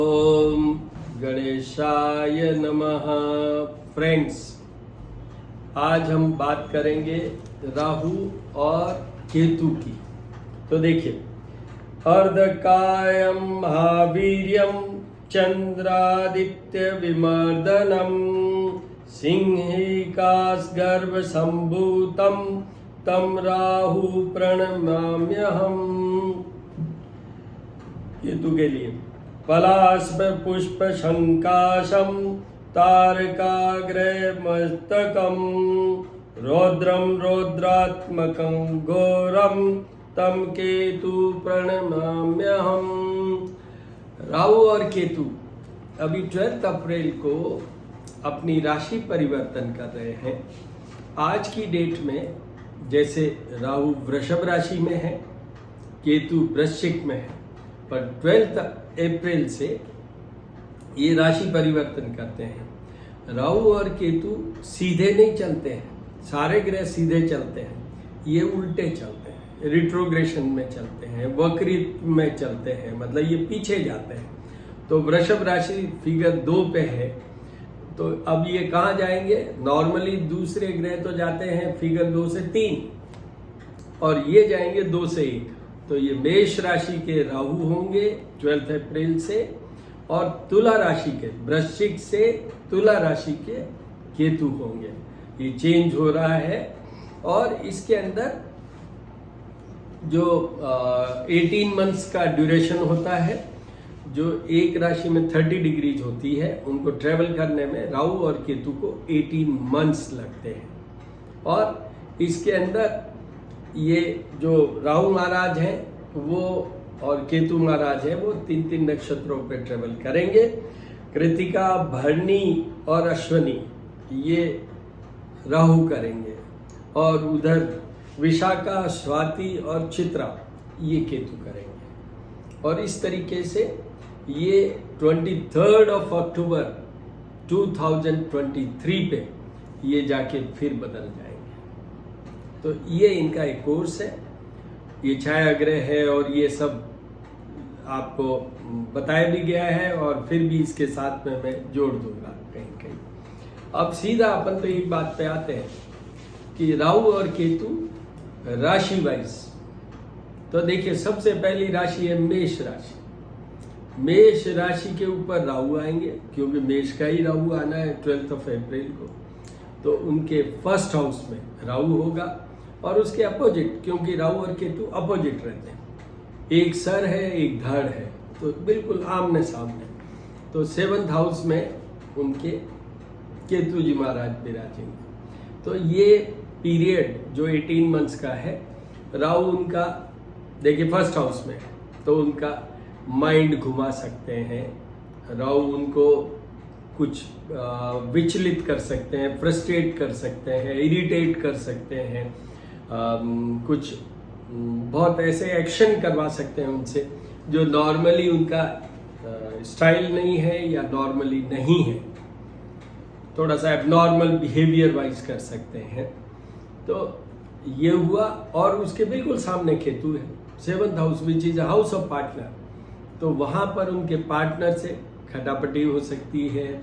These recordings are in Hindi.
ओम गणेशाय नमः। फ्रेंड्स, आज हम बात करेंगे राहु और केतु की। तो देखिए, अर्धकायम महावीर्यम चंद्रादित्य विमर्दनम सिंहिकास्गर्भ संभूतम तम राहु प्रणमाम्यहम। केतु के लिए पलाश पुष्प शंकाशम तारकाग्रमस्तकम रौद्रम रौद्रात्मकं घोरम तम केतु प्रणमाम्यहम। राहु और केतु अभी 12 अप्रैल को अपनी राशि परिवर्तन कर रहे हैं। आज की डेट में जैसे राहु वृषभ राशि में है, केतु वृश्चिक में है, पर 12 अप्रैल से ये राशि परिवर्तन करते हैं। राहु और केतु सीधे नहीं चलते हैं, सारे ग्रह सीधे चलते हैं, ये उल्टे चलते हैं, रिट्रोग्रेशन में चलते हैं, वक्रित में चलते हैं, मतलब ये पीछे जाते हैं। तो वृषभ राशि फिगर 2 पे है, तो अब ये कहाँ जाएंगे? नॉर्मली दूसरे ग्रह तो जाते हैं फिगर 2 से 3 और ये जाएंगे 2 से 1। तो ये मेष राशि के राहु होंगे 12 अप्रैल से, और तुला राशि के वृश्चिक से तुला राशि के केतु होंगे। ये चेंज हो रहा है और इसके अंदर जो 18 मंथ्स का ड्यूरेशन होता है, जो एक राशि में 30 डिग्रीज होती है, उनको ट्रेवल करने में राहु और केतु को 18 मंथ्स लगते हैं। और इसके अंदर ये जो राहु महाराज हैं वो और केतु महाराज हैं वो 3-3 नक्षत्रों पे ट्रेवल करेंगे। कृतिका, भरणी और अश्वनी ये राहु करेंगे, और उधर विशाखा, स्वाति और चित्रा ये केतु करेंगे। और इस तरीके से ये 23 अक्टूबर 2023 पे ये जाके फिर बदल जाएंगे। तो ये इनका एक कोर्स है, ये छाया ग्रह है और ये सब आपको बताया भी गया है, और फिर भी इसके साथ में मैं जोड़ दूंगा कहीं कहीं। अब सीधा अपन तो एक बात पे आते हैं कि राहु और केतु राशि वाइज। तो देखिए, सबसे पहली राशि है मेष राशि। मेष राशि के ऊपर राहु आएंगे, क्योंकि मेष का ही राहु आना है 12 अप्रैल को। तो उनके फर्स्ट हाउस में राहु होगा, और उसके अपोजिट, क्योंकि राहु और केतु अपोजिट रहते हैं, एक सर है एक धड़ है, तो बिल्कुल आमने सामने। तो 7th हाउस में उनके केतु जी महाराज विराजेंगे। तो ये पीरियड जो 18 मंथ्स का है, राहु उनका देखिए फर्स्ट हाउस में है, तो उनका माइंड घुमा सकते हैं, राहु उनको कुछ विचलित कर सकते हैं, फ्रस्ट्रेट कर सकते हैं, इरिटेट कर सकते हैं, कुछ बहुत ऐसे एक्शन करवा सकते हैं उनसे जो नॉर्मली उनका स्टाइल नहीं है या नॉर्मली नहीं है, थोड़ा सा एबनॉर्मल बिहेवियर वाइज कर सकते हैं। तो ये हुआ, और उसके बिल्कुल सामने केतु है 7th house which is house of partner. तो वहां पर उनके पार्टनर से खटापटी हो सकती है,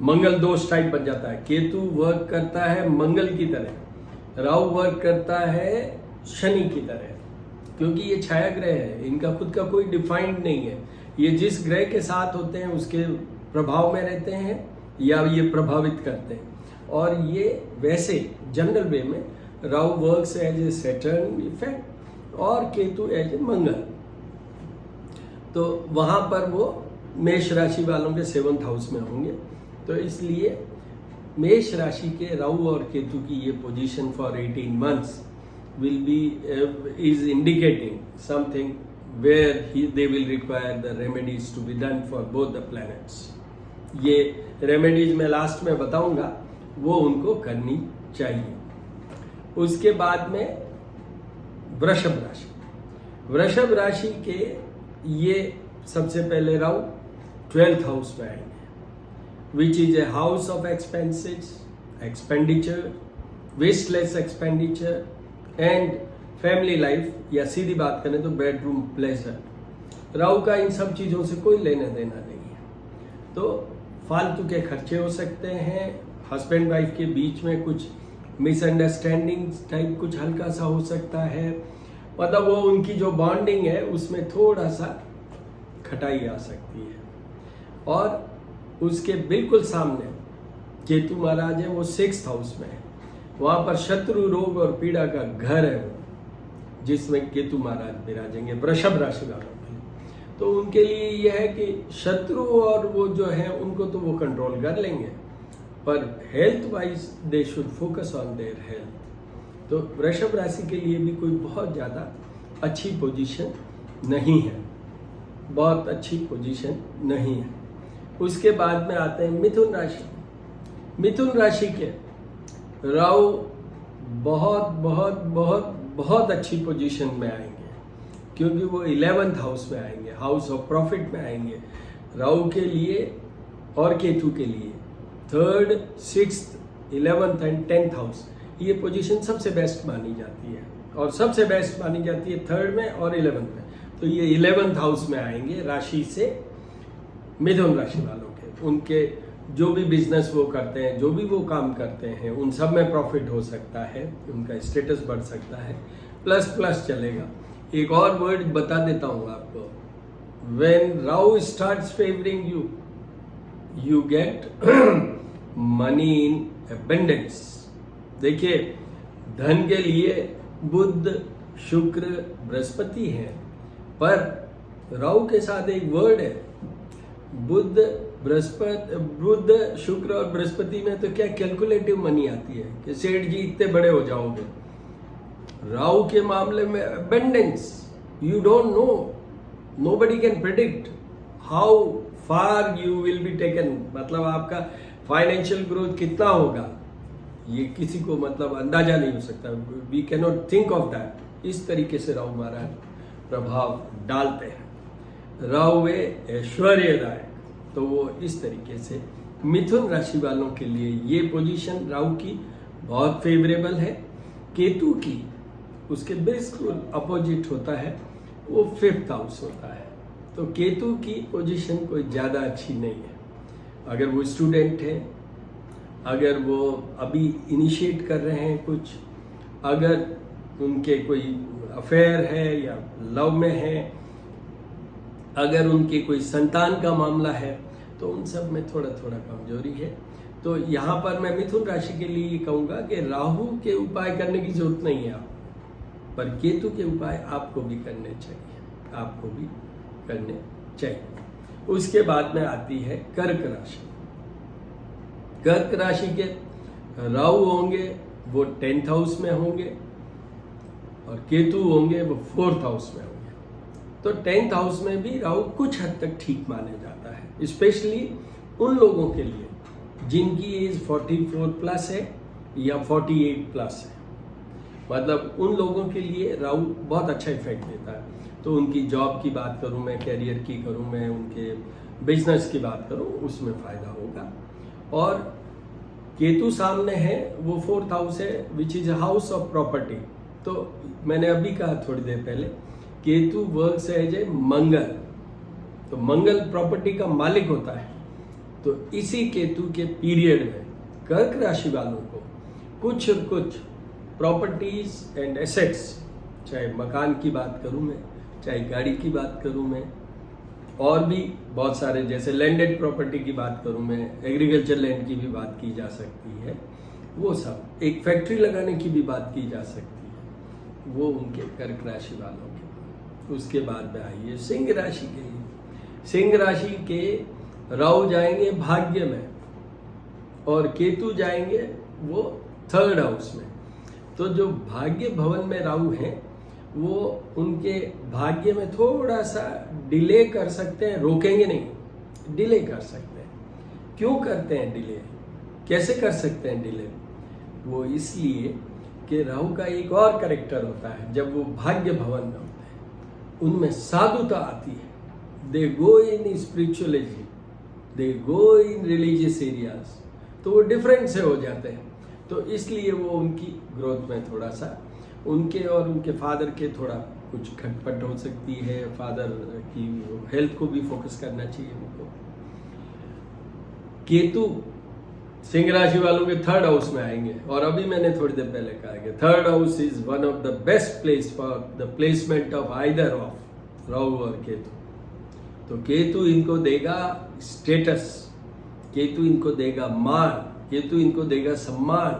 मंगल दोष टाइप बन जाता है। केतु वर्क करता है मंगल की तरह, राहु वर्क करता है शनि की तरह, क्योंकि ये छाया ग्रह है, इनका खुद का कोई डिफाइंड नहीं है। ये जिस ग्रह के साथ होते हैं उसके प्रभाव में रहते हैं या ये प्रभावित करते हैं। और ये वैसे जनरल वे में Rahu works as a Saturn effect और केतु एज ए मंगल। तो वहां पर वो मेष राशि वालों के 7th हाउस में होंगे। तो इसलिए मेष राशि के राहु और केतु की ये position for 18 months will be is indicating something where they will require the remedies to be done for both the planets. ये रेमेडीज मैं लास्ट में बताऊंगा, वो उनको करनी चाहिए। उसके बाद में वृषभ राशि। वृषभ राशि के ये सबसे पहले राहु 12th हाउस में आएंगे, which is a house of expenses, expenditure, wasteless expenditure and family life, या सीधी बात करें तो बेडरूम प्लेजर। राहु का इन सब चीजों से कोई लेना देना नहीं है। तो फालतू के खर्चे हो सकते हैं, हस्बैंड वाइफ के बीच में कुछ मिसअंडरस्टैंडिंग टाइप कुछ हल्का सा हो सकता है, मतलब वो उनकी जो बॉन्डिंग है उसमें थोड़ा सा खटाई आ सकती है। और उसके बिल्कुल सामने केतु महाराज है, वो 6th हाउस में है, वहां पर शत्रु रोग और पीड़ा का घर है वो, जिसमें केतु महाराज विराजेंगे वृषभ राशि वालों के लिए। तो उनके लिए यह है कि शत्रु और वो जो है उनको तो वो कंट्रोल कर लेंगे, पर health wise they should focus on their health. तो वृषभ राशि के लिए भी कोई बहुत ज़्यादा अच्छी पोजीशन नहीं है, बहुत अच्छी पोजीशन नहीं है। उसके बाद में आते हैं मिथुन राशि। मिथुन राशि के राहु बहुत बहुत बहुत बहुत अच्छी पोजीशन में आएंगे, क्योंकि वो 11th हाउस में आएंगे, हाउस ऑफ प्रॉफिट में आएंगे। राहु के लिए और केतु के लिए 3rd, 6th, 11th and 10th house, ये पोजीशन सबसे बेस्ट मानी जाती है, और सबसे बेस्ट मानी जाती है 3rd में और 11th में। तो ये 11th हाउस में आएंगे राशि से मिथुन राशि वालों के। उनके जो भी बिजनेस वो करते हैं, जो भी वो काम करते हैं, उन सब में प्रॉफिट हो सकता है, उनका स्टेटस बढ़ सकता है, प्लस प्लस चलेगा। एक और वर्ड बता देता हूं आपको, when Rahu starts favouring you, you get money in abundance. देखिए, धन के लिए बुध, शुक्र, बृहस्पति है, पर राहु के साथ एक वर्ड है, बुध, बृहस्पति, बुध, शुक्र और बृहस्पति में तो क्या कैलकुलेटिव मनी आती है कि सेठ जी इतने बड़े हो जाओगे। राहु के मामले में abundance, you don't know, nobody can predict how far you will be taken, मतलब आपका फाइनेंशियल ग्रोथ कितना होगा ये किसी को मतलब अंदाजा नहीं हो सकता। We can not think of that. इस तरीके से राहु महाराज प्रभाव डालते हैं। राहु ऐश्वर्यदायक, तो वो इस तरीके से मिथुन राशि वालों के लिए ये पोजीशन राहु की बहुत फेवरेबल है। केतु की उसके बिल्कुल अपोजिट होता है, वो 5th हाउस होता है। तो केतु की पोजीशन कोई ज़्यादा अच्छी नहीं है। अगर वो स्टूडेंट है, अगर वो अभी इनिशिएट कर रहे हैं कुछ, अगर उनके कोई अफेयर है या लव में है, अगर उनके कोई संतान का मामला है, तो उन सब में थोड़ा थोड़ा कमजोरी है। तो यहाँ पर मैं मिथुन राशि के लिए ये कहूँगा कि राहु के उपाय करने की जरूरत नहीं है आपको, पर केतु के उपाय आपको भी करने चाहिए, आपको भी करने चाहिए। उसके बाद में आती है कर्क राशि। कर्क राशि के राहु होंगे वो 10th हाउस में होंगे, और केतु होंगे वो 4th हाउस में होंगे। तो 10th हाउस में भी राहु कुछ हद तक ठीक माने जाता है, स्पेशली उन लोगों के लिए जिनकी एज 44 प्लस है या 48 प्लस है। मतलब उन लोगों के लिए राहु बहुत अच्छा इफेक्ट देता है। तो उनकी जॉब की बात करूं मैं, कैरियर की करूं मैं, उनके बिजनेस की बात करूं, उसमें फायदा होगा। और केतु सामने है, वो 4th हाउस है which is house of property. तो मैंने अभी कहा थोड़ी देर पहले, केतु वर्क्स एज ए मंगल, तो मंगल प्रॉपर्टी का मालिक होता है। तो इसी केतु के पीरियड में कर्क राशि वालों को कुछ प्रॉपर्टीज एंड एसेट्स, चाहे मकान की बात करूं मैं, चाहे गाड़ी की बात करूं मैं, और भी बहुत सारे, जैसे लैंडेड प्रॉपर्टी की बात करूं मैं, एग्रीकल्चर लैंड की भी बात की जा सकती है, वो सब, एक फैक्ट्री लगाने की भी बात की जा सकती है, वो उनके कर्क राशि वालों के। उसके बाद में आइए सिंह राशि के लिए। सिंह राशि के राहु जाएंगे भाग्य में और केतु जाएंगे वो 3rd हाउस में। तो जो भाग्य भवन में राहु हैं वो उनके भाग्य में थोड़ा सा डिले कर सकते हैं, रोकेंगे नहीं, डिले कर सकते हैं। क्यों करते हैं डिले, कैसे कर सकते हैं डिले? वो इसलिए कि राहु का एक और कैरेक्टर होता है, जब वो भाग्य भवन में होते हैं उनमें साधुता आती है। They go in spirituality, they go in religious areas, तो वो डिफरेंट से हो जाते हैं। तो इसलिए वो उनकी ग्रोथ में थोड़ा सा, उनके और उनके फादर के थोड़ा कुछ खटपट हो सकती है। फादर की हेल्थ को भी फोकस करना चाहिए उनको। केतु सिंह राशि वालों के थर्ड हाउस में आएंगे, और अभी मैंने थोड़ी देर पहले कहा कि third house is one of the best place for the placement of either of Rahu और केतु। तो केतु इनको देगा स्टेटस, केतु इनको देगा मान, केतु इनको देगा सम्मान,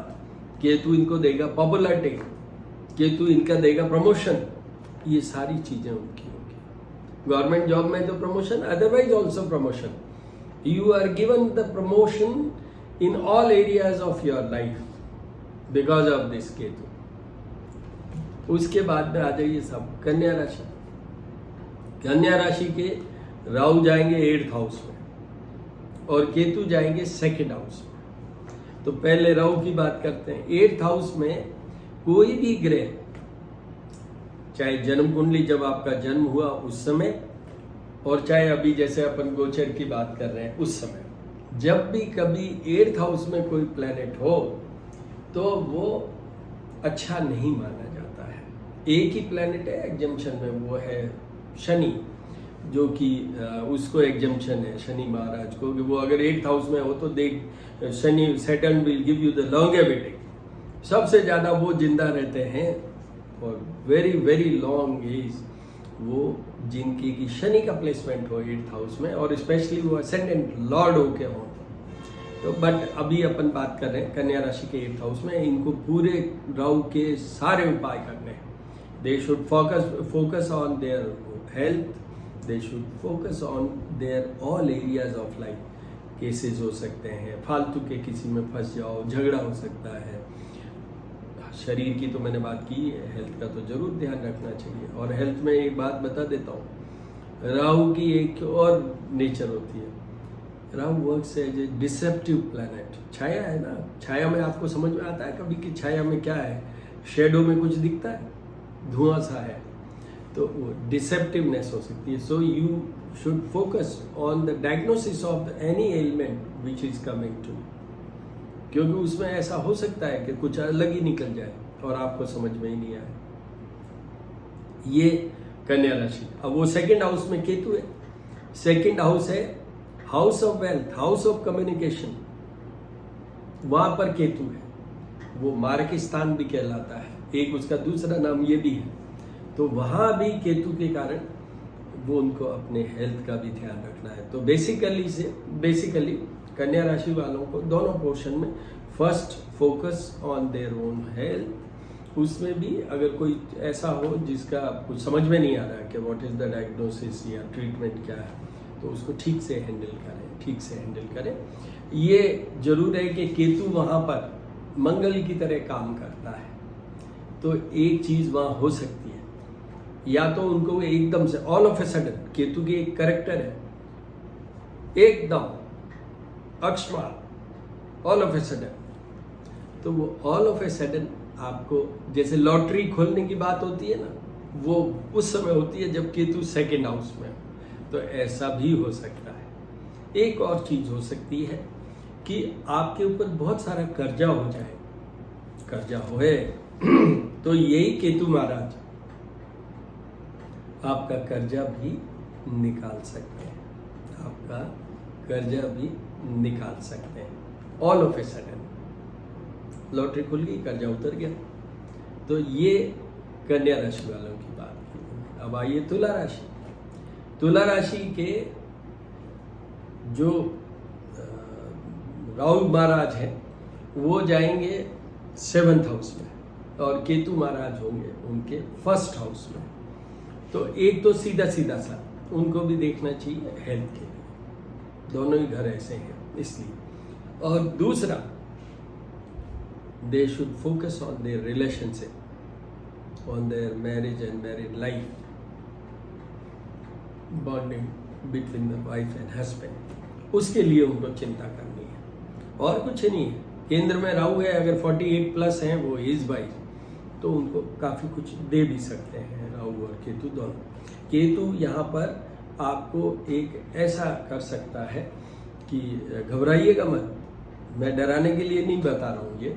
केतु इनको देगा पॉपुलरिटी, केतु इनका देगा प्रमोशन। ये सारी चीजें उनकी होगी। गवर्नमेंट जॉब में तो promotion, otherwise also promotion. You are given the promotion in all areas of your life because of this Ketu. उसके बाद में आ जाइए सब कन्या राशि। कन्या राशि के राहु जाएंगे 8th हाउस में और केतु जाएंगे 2nd हाउस में। तो पहले राहु की बात करते हैं। 8th हाउस में कोई भी ग्रह, चाहे जन्म कुंडली जब आपका जन्म हुआ उस समय, और चाहे अभी जैसे अपन गोचर की बात कर रहे हैं उस समय, जब भी कभी 8th हाउस में कोई प्लैनेट हो तो वो अच्छा नहीं माना जाता है। एक ही प्लैनेट है एग्जम्पशन में, वो है शनि, जो कि उसको एग्जम्पशन है शनि महाराज को कि वो अगर 8th हाउस में हो तो देख Shani Saturn will give you the longevity. सबसे ज़्यादा वो जिंदा रहते हैं और वेरी वेरी लॉन्ग एज, वो जिनकी की शनि का प्लेसमेंट हो 8th हाउस में, और स्पेशली वो असेंडेंट लॉर्ड होके हो। तो बट अभी अपन बात कर रहे हैं कन्या राशि के 8th हाउस में, इनको पूरे राहु के सारे उपाय करने हैं। They should focus on their health, they should focus on their all areas of life. Cases हो सकते हैं, फालतू के किसी में फंस जाओ, झगड़ा हो सकता है। शरीर की तो मैंने बात की है, हेल्थ का तो जरूर ध्यान रखना चाहिए। और हेल्थ में एक बात बता देता हूँ, राहु की एक और नेचर होती है, Rahu works as a deceptive planet. छाया है ना, छाया में आपको समझ में आता है कभी कि छाया में क्या है, शेडो में कुछ दिखता है, धुआं सा है, तो वो डिसेप्टिवनेस हो सकती है। So you should focus on the diagnosis of any element which is coming to, क्योंकि उसमें ऐसा हो सकता है कि कुछ अलग ही निकल जाए और आपको समझ में ही नहीं आए। ये कन्या राशि। अब वो 2nd हाउस में केतु है। 2nd हाउस है house of wealth, house of communication, वहां पर केतु है। वो मार्ग स्थान भी कहलाता है, एक उसका दूसरा नाम ये भी है। तो वहां भी केतु के कारण वो उनको अपने हेल्थ का भी ध्यान रखना है। तो बेसिकली कन्या राशि वालों को दोनों पोर्शन में first focus on their own health. उसमें भी अगर कोई ऐसा हो जिसका कुछ समझ में नहीं आ रहा है कि व्हाट इज द डायग्नोसिस या ट्रीटमेंट क्या है, तो उसको ठीक से हैंडल करें। ये जरूर है कि केतु वहाँ पर मंगल की तरह काम करता है, तो एक चीज वहाँ हो सकती है, या तो उनको एकदम से all of a sudden, Ketu की एक कैरेक्टर है, एकदम अकस्मात ऑल ऑफ ए सडन, तो वो ऑल ऑफ ए सडन आपको, जैसे लॉटरी खोलने की बात होती है ना, वो उस समय होती है जब केतु 2nd हाउस में, तो ऐसा भी हो सकता है। एक और चीज हो सकती है कि आपके ऊपर बहुत सारा कर्जा हो जाए, कर्जा होए तो यही केतु महाराज आपका कर्जा भी निकाल सकते हैं, आपका कर्जा भी निकाल सकते हैं। All of a sudden lottery खुल गई, कर्जा उतर गया। तो ये कन्या राशि वालों की बात की। अब आइए तुला राशि। तुला राशि के जो राहु महाराज हैं वो जाएंगे 7th हाउस में और केतु महाराज होंगे उनके 1st हाउस में। तो एक तो सीधा सा उनको भी देखना चाहिए हेल्थ के लिए, दोनों ही घर ऐसे हैं इसलिए। और दूसरा, they should focus on their relationship, on their marriage and married life, bonding between the wife and husband, उसके लिए उनको चिंता करनी है और कुछ नहीं है। केंद्र में राहु है, अगर 48+ हैं वो एज वाइज, तो उनको काफ़ी कुछ दे भी सकते हैं राहु और केतु दोनों। केतु यहाँ पर आपको एक ऐसा कर सकता है कि घबराइएगा मत, मैं डराने के लिए नहीं बता रहा हूँ ये,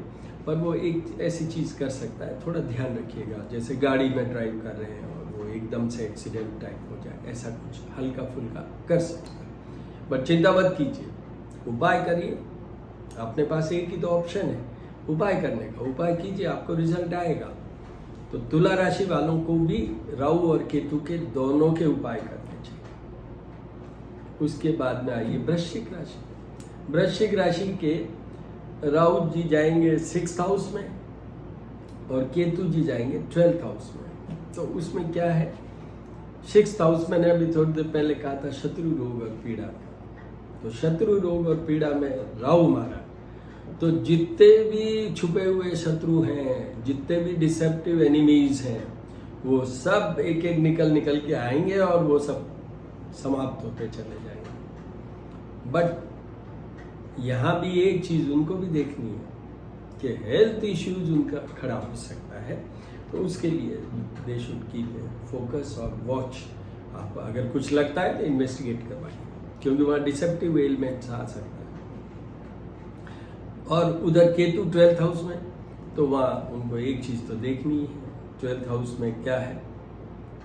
पर वो एक ऐसी चीज़ कर सकता है, थोड़ा ध्यान रखिएगा, जैसे गाड़ी में ड्राइव कर रहे हैं और वो एकदम से एक्सीडेंट टाइप हो जाए, ऐसा कुछ हल्का फुल्का कर सकता है। बट चिंता मत कीजिए, उपाय करिए, अपने पास एक ही तो ऑप्शन है उपाय करने का, उपाय कीजिए, आपको रिजल्ट आएगा। तो तुला राशि वालों को भी राहु और केतु के दोनों के उपाय करने चाहिए। उसके बाद में आइए वृश्चिक राशि। वृश्चिक राशि के राहु जी जाएंगे 6th हाउस में और केतु जी जाएंगे 12th हाउस में। तो उसमें क्या है, 6th हाउस मैंने अभी थोड़ी देर पहले कहा था शत्रु रोग और पीड़ा का। तो शत्रु रोग और पीड़ा में राहु मारा, तो जितने भी छुपे हुए शत्रु हैं, जितने भी डिसेप्टिव एनिमीज हैं, वो सब एक एक निकल के आएंगे और वो सब समाप्त होते चले जाएंगे। बट यहाँ भी एक चीज उनको भी देखनी है कि हेल्थ इश्यूज उनका खड़ा हो सकता है, तो उसके लिए दे शुड कीप फोकस और वॉच। आप अगर कुछ लगता है तो इन्वेस्टिगेट करवाइए, क्योंकि वहाँ डिसेप्टिव एलिमेंट्स आ सकता है। और उधर केतु 12th हाउस में, तो वहाँ उनको एक चीज़ तो देखनी है, 12th हाउस में क्या है,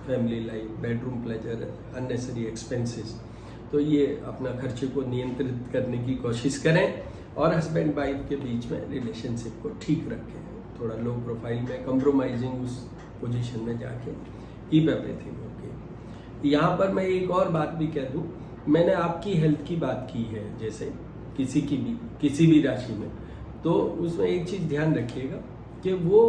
family life, bedroom pleasure, unnecessary expenses. तो ये अपना खर्चे को नियंत्रित करने की कोशिश करें और हस्बैंड वाइफ के बीच में रिलेशनशिप को ठीक रखें, थोड़ा लो प्रोफाइल में, कंप्रोमाइजिंग उस पोजीशन में जाके कीप एवरीथिंग ओके। यहाँ पर मैं एक और बात भी कह दूँ, मैंने आपकी हेल्थ की बात की है, जैसे किसी भी राशि में, तो उसमें एक चीज़ ध्यान रखिएगा कि वो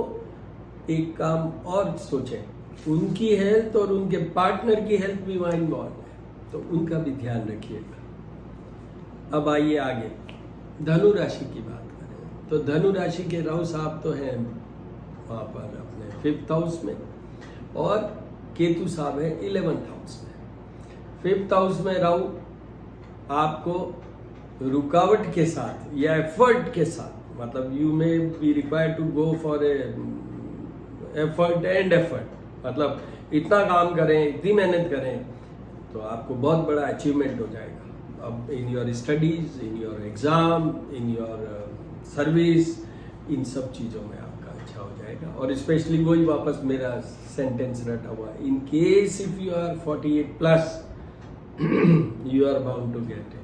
एक काम और सोचें, उनकी हेल्थ और उनके पार्टनर की हेल्थ भी वहाँ इन्वॉल्व है, तो उनका भी ध्यान रखिएगा। अब आइए आगे धनु राशि की बात करें। तो धनु राशि के राहु साहब तो हैं वहाँ पर अपने 5th हाउस में, और केतु साहब है 11th हाउस में। 5th हाउस में राहु आपको रुकावट के साथ या एफर्ट के साथ, मतलब you may be required to go for effort, मतलब इतना काम करें, इतनी मेहनत करें, तो आपको बहुत बड़ा अचीवमेंट हो जाएगा। अब in your studies, in your exam, in your service, इन सब चीज़ों में आपका अच्छा हो जाएगा। और स्पेशली वही वापस मेरा सेंटेंस रटा हुआ, in case if you are 48+ you are bound to get it.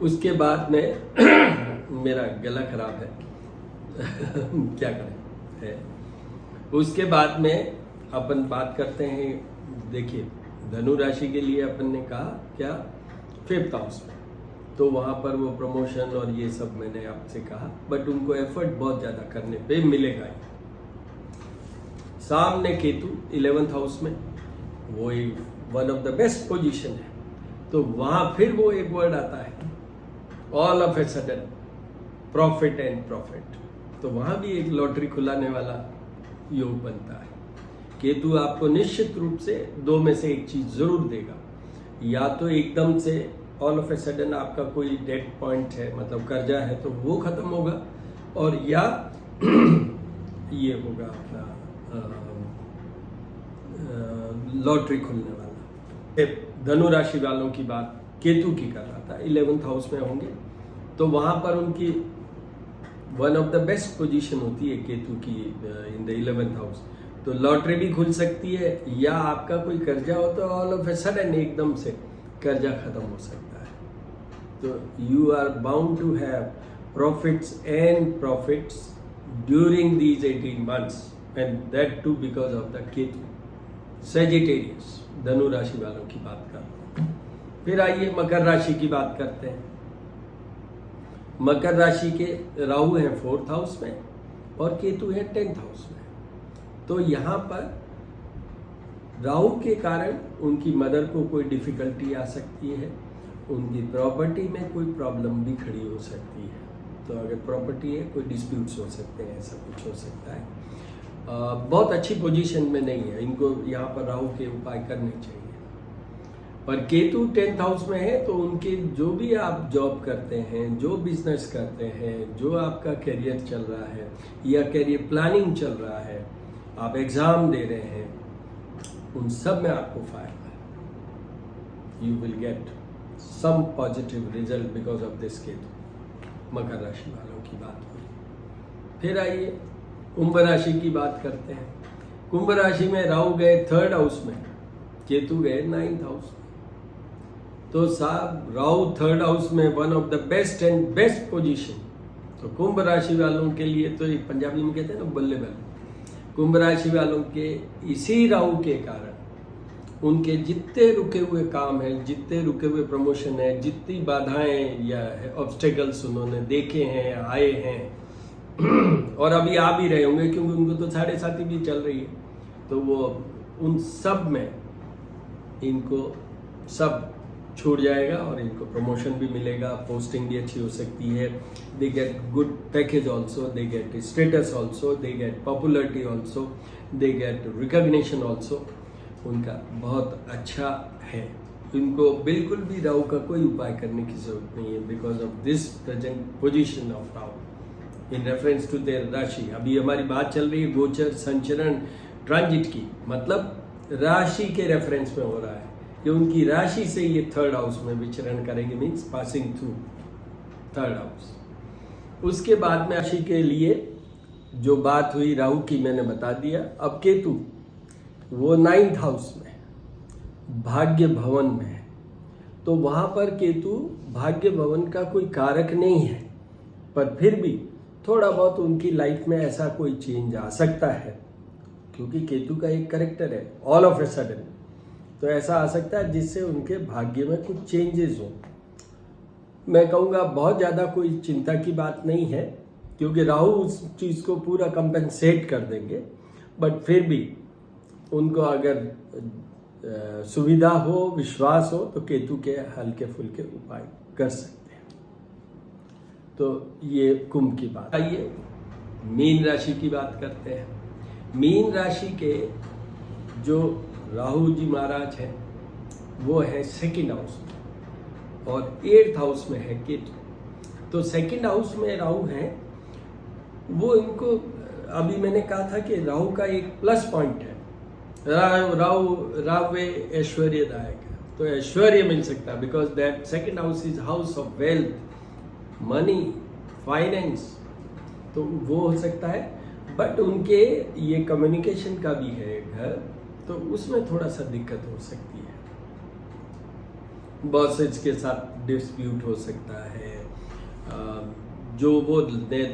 उसके बाद में मेरा गला खराब है क्या करें है। उसके बाद में अपन बात करते हैं, देखिए धनु राशि के लिए अपन ने कहा क्या 5th हाउस में, तो वहाँ पर वो प्रमोशन और ये सब मैंने आपसे कहा, बट उनको एफर्ट बहुत ज़्यादा करने पे मिलेगा ही। सामने केतु 11th हाउस में, वो one of the best position है, तो वहाँ फिर वो एक वर्ड आता है all of a sudden profit and profit, तो वहाँ भी एक लॉटरी खुलाने वाला योग बनता है। केतु आपको निश्चित रूप से दो में से एक चीज जरूर देगा, या तो एकदम से ऑल ऑफ ए सडन आपका कोई डेट पॉइंट है, मतलब कर्जा है, तो वो खत्म होगा, और या ये होगा अपना लॉटरी खुलने वाला। धनु राशि वालों की बात केतु की कर रहा था, 11th हाउस में होंगे, तो वहां पर उनकी one of the best position होती है केतु की इन द 11th हाउस, तो लॉटरी भी खुल सकती है, या आपका कोई कर्जा हो तो ऑल ऑफ ए सडन एकदम से कर्जा खत्म हो सकता है। तो you are bound to have profits and profits during these 18 months, and that too because of the Ketu. Sagittarius Dhanu राशि वालों की बात करते हैं। फिर आइए मकर राशि की बात करते हैं। मकर राशि के राहु हैं 4th हाउस में और केतु है 10th हाउस में, तो यहाँ पर राहु के कारण उनकी मदर को कोई डिफिकल्टी आ सकती है, उनकी प्रॉपर्टी में कोई प्रॉब्लम भी खड़ी हो सकती है। तो अगर प्रॉपर्टी है कोई डिस्प्यूट्स हो सकते हैं, ऐसा कुछ हो सकता है। बहुत अच्छी पोजीशन में नहीं है, इनको यहाँ पर राहु के उपाय करने चाहिए। पर केतु 10th हाउस में है, तो उनके जो भी आप जॉब करते हैं, जो बिजनेस करते हैं, जो आपका करियर चल रहा है या करियर प्लानिंग चल रहा है, आप एग्जाम दे रहे हैं, उन सब में आपको फायदा है। You will get some positive result because of this Ketu. मकर राशि वालों की बात हुई। फिर आइए कुंभ राशि की बात करते हैं। कुंभ राशि में राहु गए 3rd हाउस में, केतु गए 9th हाउस में। तो साहब राहु 3rd हाउस में one of the best and best position. तो कुंभ राशि वालों के लिए तो एक पंजाबी में कहते हैं ना बल्ले बल्ले। कुंभ राशि वालों के इसी राहु के कारण उनके जितने रुके हुए काम हैं, जितने रुके हुए प्रमोशन है, जितनी बाधाएं या ऑब्स्टेकल्स उन्होंने देखे हैं, आए हैं और अभी आ भी रहे होंगे क्योंकि उनको तो 7.5 भी चल रही है, तो वो उन सब में इनको सब छूट जाएगा और इनको प्रमोशन भी मिलेगा, पोस्टिंग भी अच्छी हो सकती है। They get good package also, they get status also, they get popularity also, they get recognition also. उनका बहुत अच्छा है। इनको बिल्कुल भी राहु का कोई उपाय करने की जरूरत नहीं है because of this present position of Rahu in reference to their राशि। अभी हमारी बात चल रही है गोचर, संचरण, ट्रांजिट की, मतलब राशि के रेफरेंस में हो रहा है कि उनकी राशि से ये 3rd हाउस में विचरण करेंगे, means passing through 3rd house. उसके बाद में राशि के लिए जो बात हुई राहु की मैंने बता दिया। अब केतु वो 9th हाउस में भाग्य भवन में है, तो वहां पर केतु भाग्य भवन का कोई कारक नहीं है, पर फिर भी थोड़ा बहुत उनकी लाइफ में ऐसा कोई चेंज आ सकता है क्योंकि केतु का एक कैरेक्टर है ऑल ऑफ ए सडन। तो ऐसा आ सकता है जिससे उनके भाग्य में कुछ चेंजेस हो। मैं कहूँगा बहुत ज़्यादा कोई चिंता की बात नहीं है क्योंकि राहु उस चीज़ को पूरा कंपेंसेट कर देंगे, बट फिर भी उनको अगर सुविधा हो, विश्वास हो, तो केतु के हल्के फुल्के उपाय कर सकते हैं। तो ये कुंभ की बात। आइए मीन राशि की बात करते हैं। मीन राशि के जो राहु जी महाराज हैं वो है 2nd हाउस में और 8th हाउस में है केतु। तो 2nd हाउस में राहु है, वो इनको अभी मैंने कहा था कि राहु का एक प्लस पॉइंट है, राहु ऐश्वर्यदायक है, तो ऐश्वर्य मिल सकता है because that 2nd house is house of wealth, money, finance, तो वो हो सकता है। बट उनके ये कम्युनिकेशन का भी है घर, तो उसमें थोड़ा सा दिक्कत हो सकती है। बॉसेज के साथ डिस्प्यूट हो सकता है, जो वो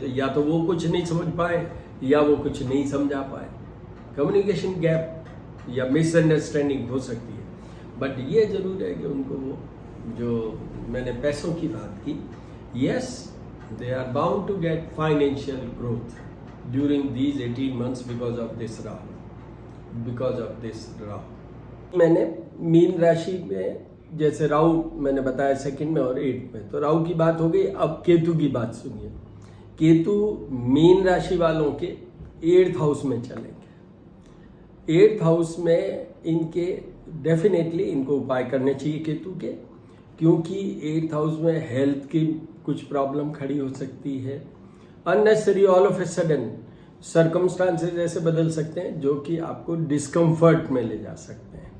या तो वो कुछ नहीं समझ पाए या वो कुछ नहीं समझा पाए, कम्युनिकेशन गैप या मिसअंडरस्टैंडिंग हो सकती है। बट ये जरूर है कि उनको वो जो मैंने पैसों की बात की, yes they are bound to get financial growth during these 18 months because of this Rahu. मैंने मीन राशि में जैसे राहु मैंने बताया 2nd में और 8th में, तो राहु की बात हो गई। अब केतु की बात सुनिए। केतु मीन राशि वालों के 8th हाउस में चलेंगे। 8th हाउस में इनके डेफिनेटली इनको उपाय करने चाहिए केतु के, क्योंकि 8th हाउस में हेल्थ की कुछ प्रॉब्लम खड़ी हो सकती है। Unnecessary all of a sudden circumstances ऐसे बदल सकते हैं जो कि आपको डिस्कम्फर्ट में ले जा सकते हैं,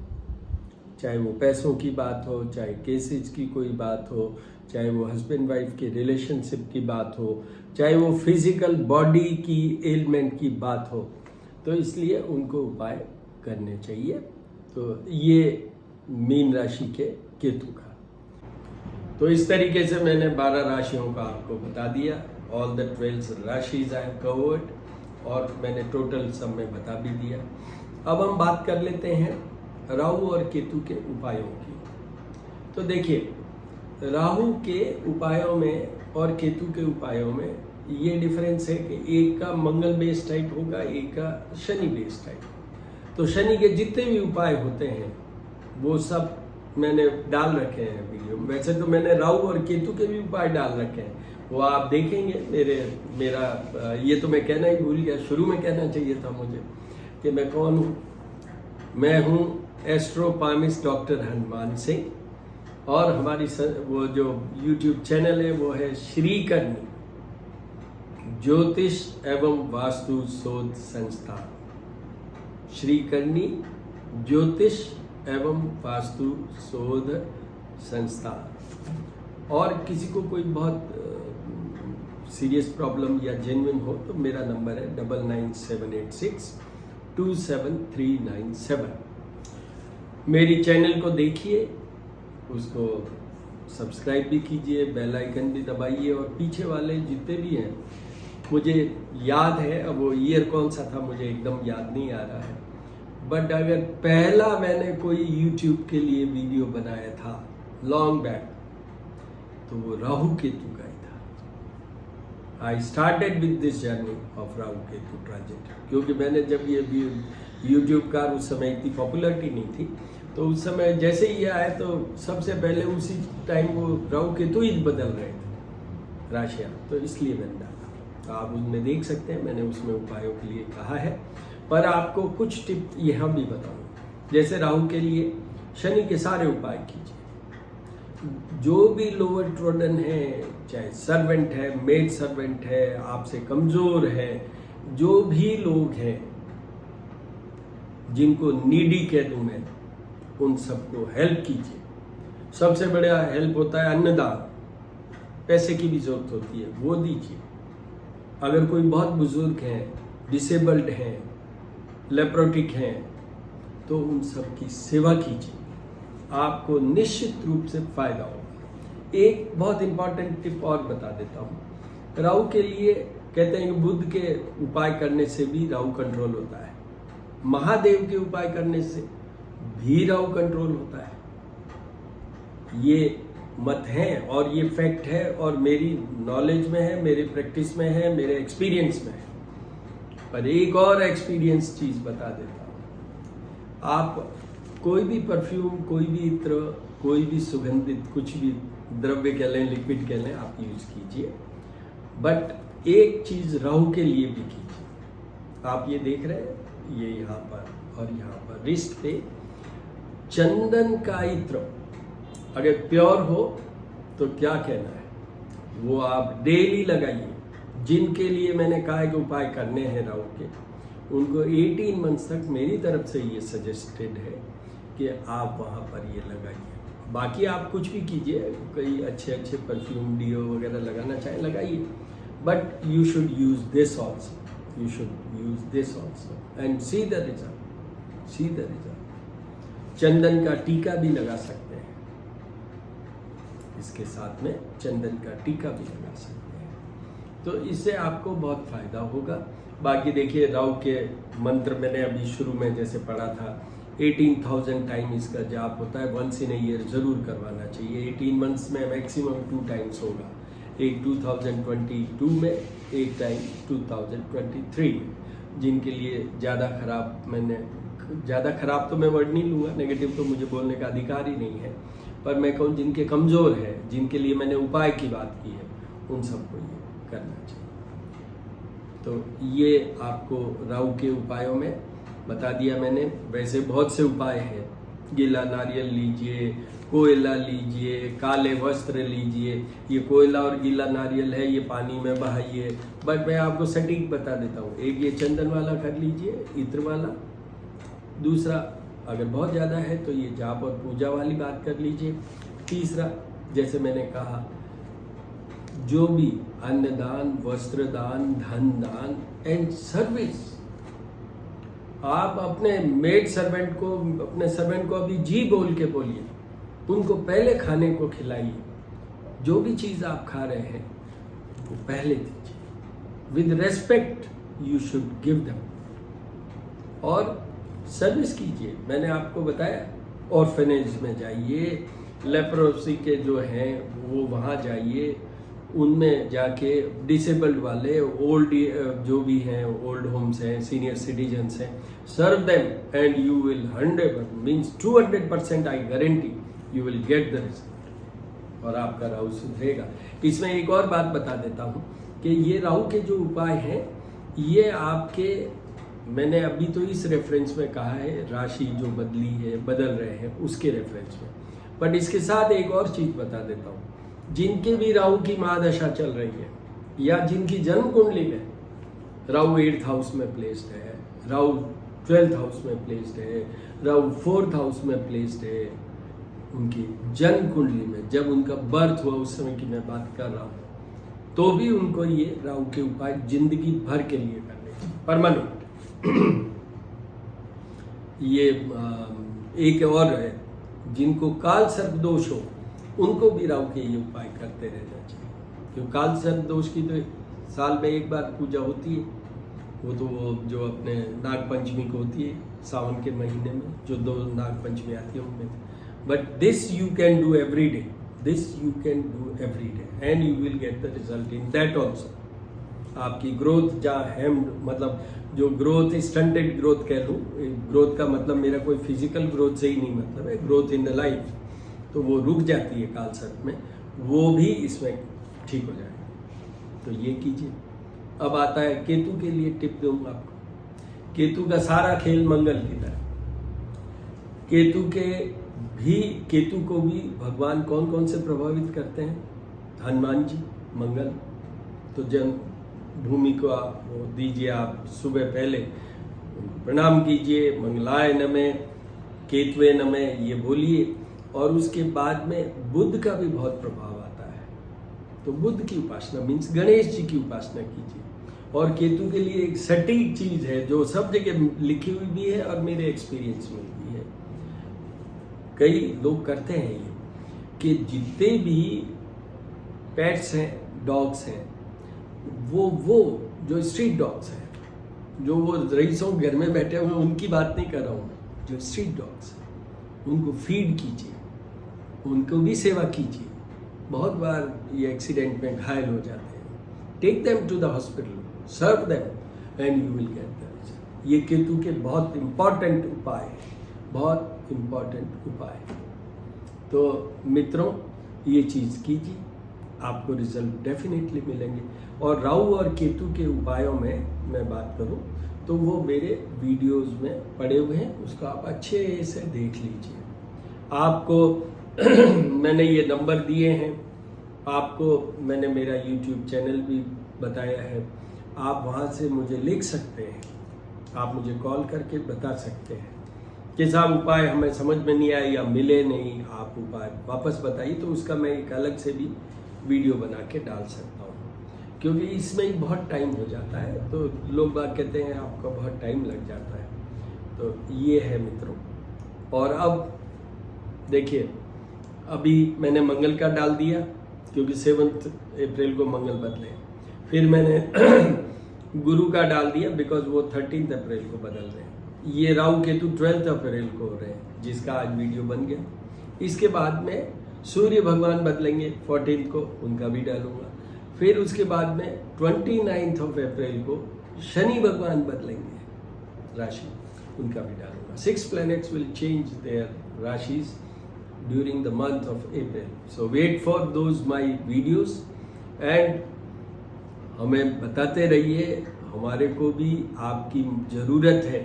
चाहे वो पैसों की बात हो, चाहे केसेज की कोई बात हो, चाहे वो हस्बैंड वाइफ की रिलेशनशिप की बात हो, चाहे वो फिजिकल बॉडी की एलिमेंट की बात हो, तो इसलिए उनको उपाय करने चाहिए। तो ये मीन राशि के केतु का। तो इस तरीके से मैंने 12 राशियों का आपको बता दिया। All the 12 राशिज I have covered, और मैंने टोटल सब में बता भी दिया। अब हम बात कर लेते हैं राहु और केतु के उपायों की। तो देखिए, राहु के उपायों में और केतु के उपायों में ये डिफरेंस है कि एक का मंगल बेस्ड टाइप होगा, एक का शनि बेस्ड टाइप। तो शनि के जितने भी उपाय होते हैं वो सब मैंने डाल रखे हैं वीडियो में। वैसे तो मैंने राहु और केतु के भी उपाय डाल रखे हैं, वो आप देखेंगे। मेरा ये तो मैं कहना ही भूल गया, शुरू में कहना चाहिए था मुझे कि मैं कौन हूँ। मैं हूँ एस्ट्रोपामिस्ट डॉक्टर हनुमान सिंह, और हमारी वो जो YouTube चैनल है वो है श्री करनी ज्योतिष एवं वास्तु शोध संस्थान। श्री करनी ज्योतिष एवं वास्तु शोध संस्थान। और किसी को कोई बहुत सीरियस प्रॉब्लम या जेन्युइन हो तो मेरा नंबर है 9978627397। मेरी चैनल को देखिए, उसको सब्सक्राइब भी कीजिए, बेल आइकन भी दबाइए, और पीछे वाले जितने भी हैं, मुझे याद है, अब वो ईयर कौन सा था मुझे एकदम याद नहीं आ रहा है, बट अगर पहला मैंने कोई यूट्यूब के लिए वीडियो बनाया था लॉन्ग बैक, तो वो राहु केतु का ही था। I started with this journey of Rahu Ketu transit, क्योंकि मैंने जब ये यूट्यूब का उस समय इतनी पॉपुलरिटी नहीं थी, तो उस समय जैसे ही ये आए तो सबसे पहले उसी टाइम वो राहु केतु ही बदल रहे थे राशियाँ, तो इसलिए मैंने डाला। तो आप उसमें देख सकते हैं, मैंने उसमें उपायों के लिए कहा है, पर आपको कुछ टिप यहाँ भी बताऊँ। जैसे राहु के लिए शनि के सारे उपाय कीजिए। जो भी लोअर ट्रोडन है, चाहे सर्वेंट है, मेड सर्वेंट है, आपसे कमजोर है, जो भी लोग हैं जिनको नीडी कह दूं मैं, उन सबको हेल्प कीजिए। सबसे बड़ा हेल्प होता है अन्नदान, पैसे की भी जरूरत होती है, वो दीजिए। अगर कोई बहुत बुजुर्ग हैं, डिसेबल्ड हैं, लेप्रोटिक हैं, तो उन सब की सेवा कीजिए, आपको निश्चित रूप से फायदा होगा। एक बहुत इंपॉर्टेंट टिप और बता देता हूँ। राहु के लिए कहते हैं कि बुध के उपाय करने से भी राहु कंट्रोल होता है, महादेव के उपाय करने से भी राहु कंट्रोल होता है। ये मत है और ये फैक्ट है, और मेरी नॉलेज में है, मेरे प्रैक्टिस में है, मेरे एक्सपीरियंस में है। पर एक और एक्सपीरियंस चीज बता देता हूँ। आप कोई भी परफ्यूम, कोई भी इत्र, कोई भी सुगंधित कुछ भी द्रव्य कह लें, लिक्विड कह लें, आप यूज कीजिए, बट एक चीज राहु के लिए भी कीजिए। आप ये देख रहे हैं, ये यहाँ पर और यहाँ पर रिस्ट पे चंदन का इत्र अगर प्योर हो तो क्या कहना है, वो आप डेली लगाइए। जिनके लिए मैंने कहा है कि उपाय करने हैं राहु के, उनको 18 मंथ्स तक मेरी तरफ से ये सजेस्टेड है कि आप वहाँ पर ये लगाइए। बाकी आप कुछ भी कीजिए, कई अच्छे अच्छे परफ्यूम, डिओ वगैरह लगाना चाहे लगाइए, but you should use this also, you should use this also and see the result. चंदन का टीका भी लगा सकते हैं, इसके साथ में चंदन का टीका भी लगा सकते हैं, तो इससे आपको बहुत फायदा होगा। बाकी देखिए, राहु के मंत्र मैंने अभी शुरू में जैसे पढ़ा था, 18,000 टाइम इसका जाप होता है, वंस इन ए ईयर जरूर करवाना चाहिए। 18 मंथ्स में मैक्सिमम 2 टाइम्स होगा, एक 2022 में, एक टाइम 2023 में। जिनके लिए ज़्यादा खराब तो मैं वर्ड नहीं लूँगा, नेगेटिव तो मुझे बोलने का अधिकार ही नहीं है, पर मैं कहूँ जिनके कमज़ोर है, जिनके लिए मैंने उपाय की बात की है, उन सबको ये करना चाहिए। तो ये आपको राहु के उपायों में बता दिया मैंने। वैसे बहुत से उपाय हैं, गीला नारियल लीजिए, कोयला लीजिए, काले वस्त्र लीजिए। ये कोयला और गीला नारियल है, ये पानी में बहाइए, बट मैं आपको सटीक बता देता हूँ। एक ये चंदन वाला कर लीजिए, इत्र वाला। दूसरा, अगर बहुत ज़्यादा है तो ये जाप और पूजा वाली बात कर लीजिए। तीसरा, जैसे मैंने कहा, जो भी अन्नदान, वस्त्रदान, धन दान एंड सर्विस, आप अपने मेड सर्वेंट को, अपने सर्वेंट को अभी जी बोल के बोलिए, उनको पहले खाने को खिलाइए। जो भी चीज़ आप खा रहे हैं वो पहले दीजिए, with respect you should give them. और सर्विस कीजिए, मैंने आपको बताया, ऑर्फेनेज में जाइए, लेप्रोसी के जो हैं वो वहाँ जाइए, उनमें जाके डिसेबल्ड वाले, ओल्ड जो भी हैं, ओल्ड होम्स हैं, सीनियर सिटीजन्स हैं, serve them and you will 200% I guarantee you will get the result, और आपका राहु सुधरेगा। इसमें एक और बात बता देता हूँ कि ये राहु के जो उपाय हैं, ये आपके, मैंने अभी तो इस रेफरेंस में कहा है, राशि जो बदल रहे हैं उसके रेफरेंस में, बट इसके साथ एक और चीज बता देता हूँ। जिनके भी राहु की महादशा चल रही है, या जिनकी जन्म कुंडली में राहु 8th हाउस में प्लेस्ड है, राहु 12th हाउस में प्लेस्ड है, राहु 4th हाउस में प्लेस्ड है, उनकी जन्म कुंडली में जब उनका बर्थ हुआ उस समय की मैं बात कर रहा हूँ, तो भी उनको ये राहु के उपाय जिंदगी भर के लिए करने चाहिए, परमानेंट। ये एक और है, जिनको काल सर्प दोष हो उनको भी राहु के ये उपाय करते रहना चाहिए, क्योंकि काल सर्प दोष की तो साल में एक बार पूजा होती है, वो तो वो जो अपने नाग पंचमी को होती है सावन के महीने में, जो 2 नाग पंचमी आती है उनमें। But this you can do every day, this you can do every day and you will get the result in that also. आपकी ग्रोथ जहाँ हेम्ड, मतलब जो ग्रोथ स्टंटेड ग्रोथ कह लूँ, ग्रोथ का मतलब मेरा कोई फिजिकल ग्रोथ से ही नहीं मतलब है, ग्रोथ इन द लाइफ, तो वो रुक जाती है काल सर्प में, वो भी इसमें ठीक हो जाएगा। तो ये कीजिए। अब आता है केतु के लिए टिप दूंगा आपको। केतु का सारा खेल मंगल की तरह। केतु को भी भगवान कौन कौन से प्रभावित करते हैं? हनुमान जी, मंगल। तो जन्मभूमि को आप वो दीजिए, आप सुबह पहले प्रणाम कीजिए, मंगलाय नमः, केतुवे नमः ये बोलिए, और उसके बाद में बुध का भी बहुत प्रभाव आता है, तो बुध की उपासना मीन्स गणेश जी की उपासना कीजिए। और केतु के लिए एक सटीक चीज है जो सब जगह लिखी हुई भी है और मेरे एक्सपीरियंस में भी है, कई लोग करते हैं ये, कि जितने भी पेट्स हैं, डॉग्स हैं, वो जो स्ट्रीट डॉग्स हैं, जो वो रईसों घर में बैठे हुए उनकी बात नहीं कर रहा हूँ, जो स्ट्रीट डॉग्स हैं उनको फीड कीजिए, उनको भी सेवा कीजिए। बहुत बार ये एक्सीडेंट में घायल हो जाते हैं, take them to the hospital, serve them and you will get the result. ये केतु के बहुत इंपॉर्टेंट उपाय है, बहुत इंपॉर्टेंट उपाय। तो मित्रों ये चीज़ कीजिए, आपको रिजल्ट डेफिनेटली मिलेंगे। और राहु और केतु के उपायों में मैं बात करूं तो वो मेरे वीडियोस में पड़े हुए हैं, उसको आप अच्छे से देख लीजिए। आपको मैंने ये नंबर दिए हैं, आपको मैंने मेरा यूट्यूब चैनल भी बताया है, आप वहाँ से मुझे लिख सकते हैं, आप मुझे कॉल करके बता सकते हैं कि साहब उपाय हमें समझ में नहीं आया या मिले नहीं, आप उपाय वापस बताइए, तो उसका मैं एक अलग से भी वीडियो बना के डाल सकता हूँ, क्योंकि इसमें ही बहुत टाइम हो जाता है, तो लोग बात कहते हैं आपका बहुत टाइम लग जाता है। तो ये है मित्रों। और अब देखिए, अभी मैंने मंगल का डाल दिया क्योंकि 7 अप्रैल को मंगल बदले, फिर मैंने गुरु का डाल दिया बिकॉज वो 13 अप्रैल को बदल रहे हैं। ये राहु केतु 12 अप्रैल को हो रहे हैं, जिसका आज वीडियो बन गया। इसके बाद में सूर्य भगवान बदलेंगे 14 को, उनका भी डालूंगा। फिर उसके बाद में 29 अप्रैल को शनि भगवान बदलेंगे राशि, उनका भी डालूंगा। 6 planets will change their rashis during the month of April. So wait for those my videos and हमें बताते रहिए, हमारे को भी आपकी ज़रूरत है,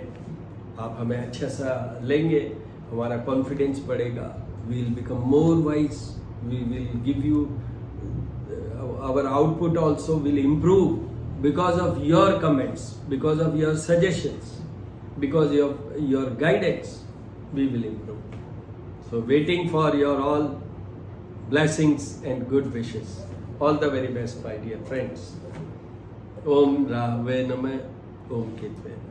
आप हमें अच्छा सा लेंगे, हमारा कॉन्फिडेंस बढ़ेगा, we will become more wise, we will give you, our output also will improve because of your comments, because of your suggestions, because of your guidance, we will improve. So waiting for your all blessings and good wishes. All the very best, my dear friends. Om Rahave Namah, Om Ketve Namah.